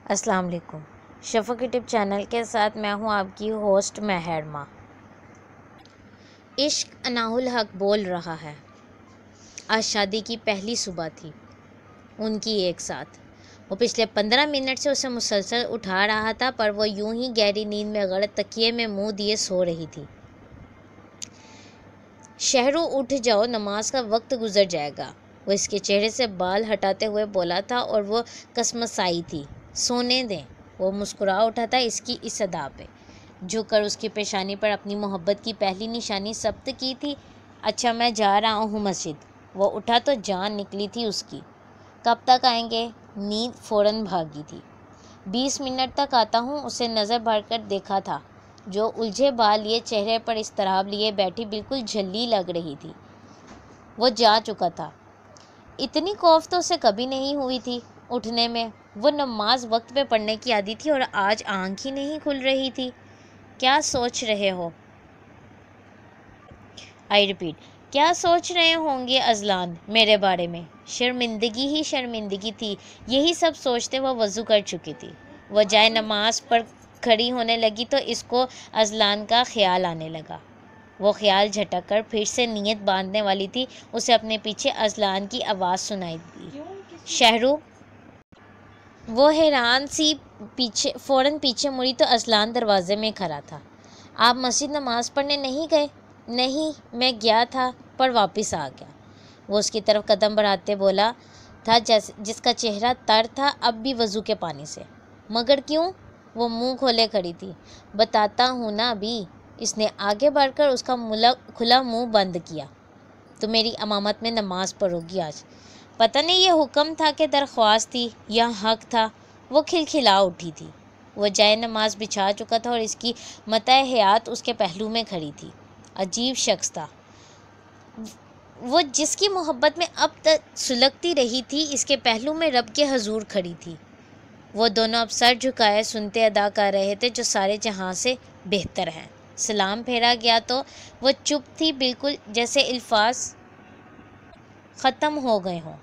السلام علیکم۔ شفق YouTube channel کے ساتھ میں ہوں آپ کی ہوسٹ مہر ماں۔ عشق اناء الحق بول رہا ہے۔ آج شادی کی پہلی صبح تھی ان کی ایک ساتھ۔ وہ پچھلے 15 منٹ سے اسے مسلسل اٹھا رہا تھا، پر وہ یوں ہی گہری نیند میں غرق تکیے میں منہ دیے سو رہی تھی۔ شہرو اٹھ جاؤ، نماز کا وقت گزر جائے گا، وہ اس کے چہرے سے بال ہٹاتے ہوئے بولا تھا اور وہ کسمسائی تھی۔ سونے دیں، وہ مسکرا اٹھا تھا اس کی اس ادا پہ، جھک کر اس کی پیشانی پر اپنی محبت کی پہلی نشانی ثبت کی تھی۔ اچھا میں جا رہا ہوں مسجد۔ وہ اٹھا تو جان نکلی تھی اس کی۔ کب تک آئیں گے؟ نیند فوراً بھاگی تھی۔ 20 منٹ تک آتا ہوں، اسے نظر بھر کر دیکھا تھا، جو الجھے بال لیے چہرے پر اضطراب لیے بیٹھی بالکل جھلی لگ رہی تھی۔ وہ جا چکا تھا۔ اتنی خوف تو اسے کبھی نہیں ہوئی تھی اٹھنے میں۔ وہ نماز وقت پہ پڑھنے کی عادی تھی اور آج آنکھ ہی نہیں کھل رہی تھی۔ کیا سوچ رہے ہو؟ آئی ریپیٹ، کیا سوچ رہے ہوں گے اذلان میرے بارے میں؟ شرمندگی ہی شرمندگی تھی، یہی سب سوچتے وہ وضو کر چکی تھی۔ وہ جائے نماز پر کھڑی ہونے لگی تو اس کو اذلان کا خیال آنے لگا۔ وہ خیال جھٹک کر پھر سے نیت باندھنے والی تھی، اسے اپنے پیچھے اذلان کی آواز سنائی دی، شہرو۔ وہ حیران سی فوراً پیچھے مڑی تو اذلان دروازے میں کھڑا تھا۔ آپ مسجد نماز پڑھنے نہیں گئے؟ نہیں، میں گیا تھا پر واپس آ گیا، وہ اس کی طرف قدم بڑھاتے بولا تھا، جس کا چہرہ تر تھا اب بھی وضو کے پانی سے۔ مگر کیوں؟ وہ منہ کھولے کھڑی تھی۔ بتاتا ہوں نا ابھی، اس نے آگے بڑھ کر اس کا کھلا منہ بند کیا۔ تو میری امامت میں نماز پڑھو گی آج؟ پتہ نہیں یہ حکم تھا کہ درخواست تھی یا حق تھا۔ وہ کھلکھلا اٹھی تھی۔ وہ جائے نماز بچھا چکا تھا اور اس کی متاع حیات اس کے پہلو میں کھڑی تھی۔ عجیب شخص تھا وہ، جس کی محبت میں اب تک سلگتی رہی تھی، اس کے پہلو میں رب کے حضور کھڑی تھی۔ وہ دونوں اب سر جھکائے سنتے ادا کر رہے تھے، جو سارے جہاں سے بہتر ہیں۔ سلام پھیرا گیا تو وہ چپ تھی، بالکل جیسے الفاظ ختم ہو گئے ہوں۔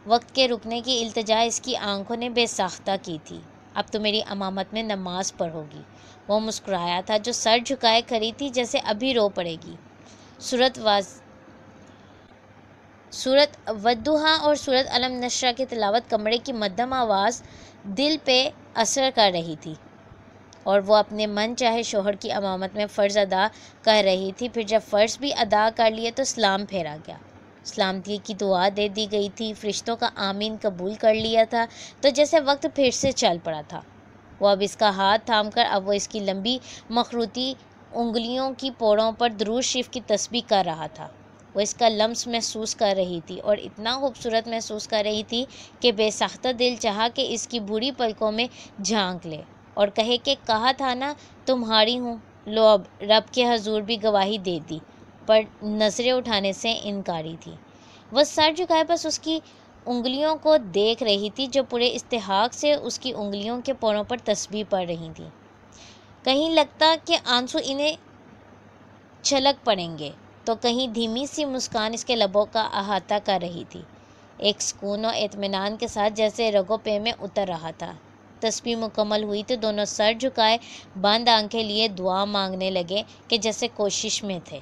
وقت کے رکنے کی التجا اس کی آنکھوں نے بے ساختہ کی تھی۔ اب تو میری امامت میں نماز پڑھو گی؟ وہ مسکرایا تھا، جو سر جھکائے کھڑی تھی جیسے ابھی رو پڑے گی۔ سورت والضحیٰ اور سورت الم نشرہ کی تلاوت کمرے کی مدھم آواز دل پہ اثر کر رہی تھی، اور وہ اپنے من چاہے شوہر کی امامت میں فرض ادا کر رہی تھی۔ پھر جب فرض بھی ادا کر لیے تو سلام پھیرا گیا، سلامتی کی دعا دے دی گئی تھی، فرشتوں کا آمین قبول کر لیا تھا، تو جیسے وقت پھر سے چل پڑا تھا۔ وہ اب اس کا ہاتھ تھام کر اب وہ اس کی لمبی مخروطی انگلیوں کی پوڑوں پر درود شریف کی تسبیح کر رہا تھا۔ وہ اس کا لمس محسوس کر رہی تھی اور اتنا خوبصورت محسوس کر رہی تھی کہ بے ساختہ دل چاہا کہ اس کی بوڑھی پلکوں میں جھانک لے اور کہے کہ کہا تھا نا تمہاری ہوں۔ لو اب رب کے حضور بھی گواہی دے دی، پر نظریں اٹھانے سے انکاری تھی۔ وہ سر جھکائے بس اس کی انگلیوں کو دیکھ رہی تھی، جو پورے استحقاق سے اس کی انگلیوں کے پوروں پر تسبیح پڑھ رہی تھی۔ کہیں لگتا کہ آنسو انہیں چھلک پڑیں گے، تو کہیں دھیمی سی مسکان اس کے لبوں کا احاطہ کر رہی تھی، ایک سکون و اطمینان کے ساتھ جیسے رگوں پہ میں اتر رہا تھا۔ تسبیح مکمل ہوئی تو دونوں سر جھکائے بند آنکھیں لیے دعا مانگنے لگے، کہ جیسے کوشش میں تھے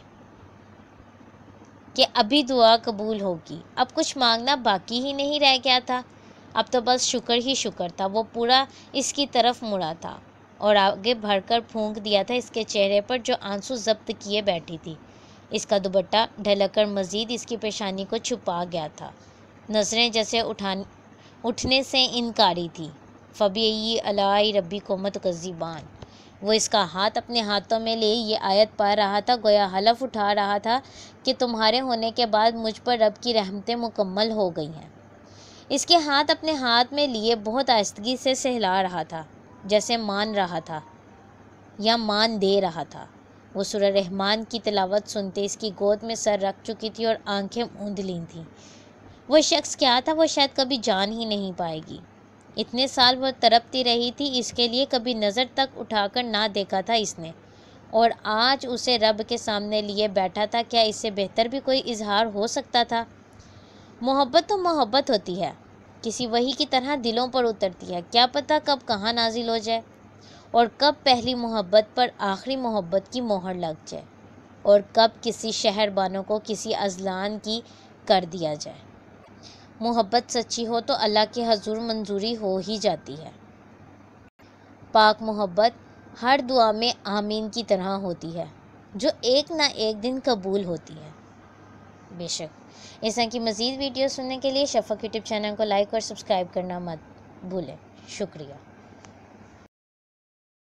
کہ ابھی دعا قبول ہوگی۔ اب کچھ مانگنا باقی ہی نہیں رہ گیا تھا، اب تو بس شکر ہی شکر تھا۔ وہ پورا اس کی طرف مڑا تھا اور آگے بڑھ کر پھونک دیا تھا اس کے چہرے پر، جو آنسو ضبط کیے بیٹھی تھی۔ اس کا دوپٹہ ڈھلک کر مزید اس کی پیشانی کو چھپا گیا تھا، نظریں جیسے اٹھنے سے انکاری تھی۔ فَبِأَيِّ آلَاءِ رَبِّكُمَا تُكَذِّبَانِ۔ وہ اس کا ہاتھ اپنے ہاتھوں میں لے یہ آیت پڑھ رہا تھا، گویا حلف اٹھا رہا تھا کہ تمہارے ہونے کے بعد مجھ پر رب کی رحمتیں مکمل ہو گئی ہیں۔ اس کے ہاتھ اپنے ہاتھ میں لیے بہت آہستگی سے سہلا رہا تھا، جیسے مان رہا تھا یا مان دے رہا تھا۔ وہ سورہ رحمان کی تلاوت سنتے اس کی گود میں سر رکھ چکی تھی اور آنکھیں موند لی تھیں۔ وہ شخص کیا تھا وہ شاید کبھی جان ہی نہیں پائے گی۔ اتنے سال وہ تڑپتی رہی تھی اس کے لیے، کبھی نظر تک اٹھا کر نہ دیکھا تھا اس نے، اور آج اسے رب کے سامنے لیے بیٹھا تھا۔ کیا اس سے بہتر بھی کوئی اظہار ہو سکتا تھا؟ محبت تو محبت ہوتی ہے، کسی وحی کی طرح دلوں پر اترتی ہے۔ کیا پتہ کب کہاں نازل ہو جائے اور کب پہلی محبت پر آخری محبت کی مہر لگ جائے اور کب کسی شہر بانوں کو کسی اذلان کی کر دیا جائے۔ محبت سچی ہو تو اللہ کے حضور منظوری ہو ہی جاتی ہے۔ پاک محبت ہر دعا میں آمین کی طرح ہوتی ہے جو ایک نہ ایک دن قبول ہوتی ہے۔ بے شک اس طرح کی مزید ویڈیو سننے کے لیے شفق یوٹیوب چینل کو لائک اور سبسکرائب کرنا مت بھولیں۔ شکریہ۔